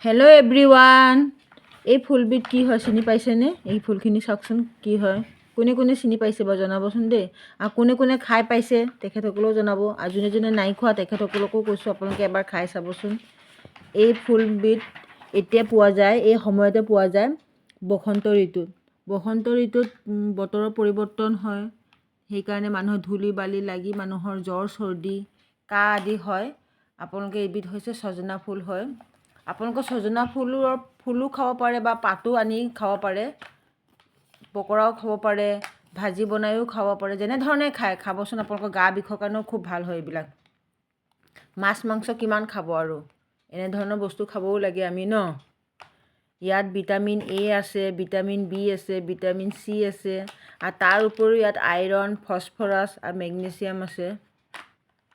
Hello' everyone, এই ফুলবিধ কি হয় চিনি পাইছেনে? এই ফুলখিনি চাওকচোন কি হয়। কোনে কোনে চিনি পাইছে বাৰু জনাবচোন দেই। আৰু কোনে কোনে খাই পাইছে তেখেতসকলেও জনাব। আৰু যোনে যোনে নাই খোৱা তেখেতসকলকো কৈছোঁ আপোনালোকে এবাৰ খাই চাবচোন। এই ফুলবিধ এতিয়া পোৱা যায়, এই সময়তে পোৱা যায় বসন্ত ঋতুত। বসন্ত ঋতুত বতৰৰ পৰিৱৰ্তন হয়, সেইকাৰণে মানুহৰ ধূলি বালি লাগি মানুহৰ জ্বৰ চৰ্দি কাহ আদি হয়। আপোনালোকে এইবিধ হৈছে ছজনা ফুল হয়। আপোনালোকে ছজনা ফুলো খাব পাৰে বা পাতো আনি খাব পাৰে, পকৰাও খাব পাৰে, ভাজি বনায়ো খাব পাৰে, যেনেধৰণে খাবচোন। আপোনালোকৰ গা বিষৰ কাৰণেও খুব ভাল হয় এইবিলাক। মাছ মাংস কিমান খাব আৰু, এনেধৰণৰ বস্তু খাবও লাগে আমি ন। ইয়াত ভিটামিন এ আছে, ভিটামিন বি আছে, ভিটামিন চি আছে, আৰু তাৰ উপৰিও ইয়াত আইৰণ, ফচফৰাছ আৰু মেগনেছিয়াম আছে।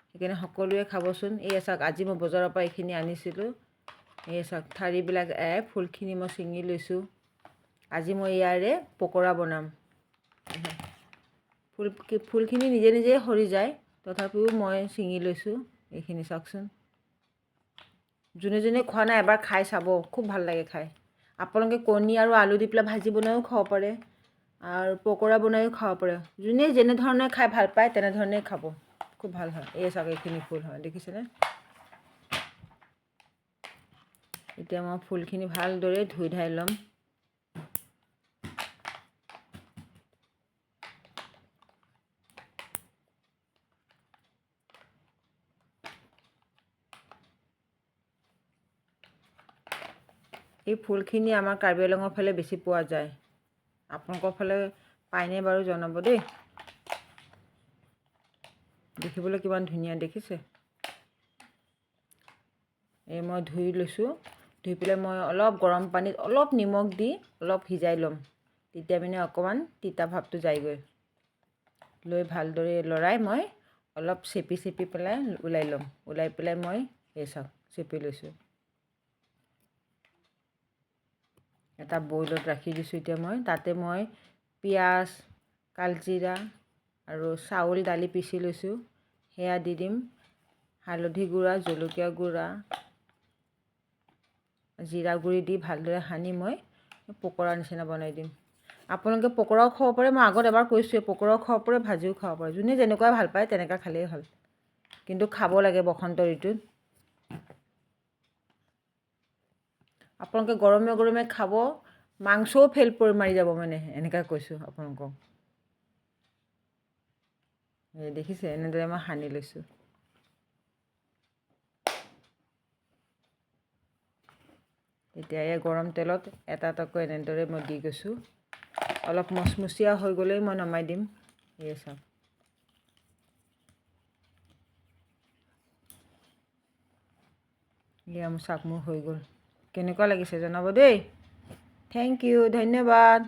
সেইকাৰণে সকলোৱে খাবচোন। এই চাওক, আজি মই বজাৰৰ পৰা এইখিনি আনিছিলোঁ। এই চাওক, ঠাৰিবিলাক ফুলখিনি মই ছিঙি লৈছোঁ। আজি মই ইয়াৰে পকৰা বনাম। ফুলখিনি নিজে নিজেই সৰি যায়, তথাপিও মই ছিঙি লৈছোঁ। এইখিনি চাওকচোন। যোনে যোনে খোৱা নাই এবাৰ খাই চাব, খুব ভাল লাগে খাই। আপোনালোকে কণী আৰু আলু দি পেলাই ভাজি বনায়ো খাব পাৰে, আৰু পকৰা বনায়ো খাব পাৰে। যোনে যেনেধৰণে খাই ভাল পায় তেনেধৰণেই খাব, খুব ভাল হয়। এই চাওক, এইখিনি ফুল হয়, দেখিছেনে? এতিয়া মই ফুলখিনি ভালদৰে ধুই ধাই ল'ম। এই ফুলখিনি আমাৰ কাৰ্বি আংলঙৰ ফালে বেছি পোৱা যায়। আপোনালোকৰ ফালে পায়নে বাৰু জনাব দেই। দেখিবলৈ কিমান ধুনীয়া দেখিছে। এই মই ধুই লৈছোঁ। ধুই পেলাই মই অলপ গৰম পানীত অলপ নিমখ দি অলপ সিজাই ল'ম, তেতিয়া মানে অকণমান তিতা ভাৱটো যায়গৈ। লৈ ভালদৰে লৰাই মই অলপ চেপি চেপি পেলাই ওলাই ল'ম। ওলাই পেলাই মই এই চাওক চেপি লৈছোঁ। এটা বইলত ৰাখি দিছোঁ। এতিয়া মই তাতে পিঁয়াজ, কালজিৰা আৰু চাউল দালি পিচি লৈছোঁ, সেয়া দি দিম। হালধি গুড়া, জলকীয়া গুড়া, জিৰা গুড়ি দি ভালদৰে সানি মই পকৰা নিচিনা বনাই দিম। আপোনালোকে পকৰাও খাব পাৰে, মই আগত এবাৰ কৈছোঁৱে, পকৰাও খাব পাৰে, ভাজিও খাব পাৰে। যোনে যেনেকুৱা ভাল পায় তেনেকুৱা খালেই হ'ল, কিন্তু খাব লাগে বসন্ত ঋতুত। আপোনালোকে গৰমে গৰমে খাব, মাংসও ফেল মাৰি যাব, মানে এনেকুৱা কৈছোঁ আপোনালোকক। এই দেখিছে, এনেদৰে মই সানি লৈছোঁ। এতিয়া এই গৰম তেলত এটা এটাকৈ এনেদৰে মই দি গৈছোঁ। অলপ মচমচীয়া হৈ গ'লেই মই নমাই দিম। এই চাওক, এয়া মোৰ চাওক, মোৰ হৈ গ'ল। কেনেকুৱা লাগিছে জনাব দেই। থেংক ইউ, ধন্যবাদ।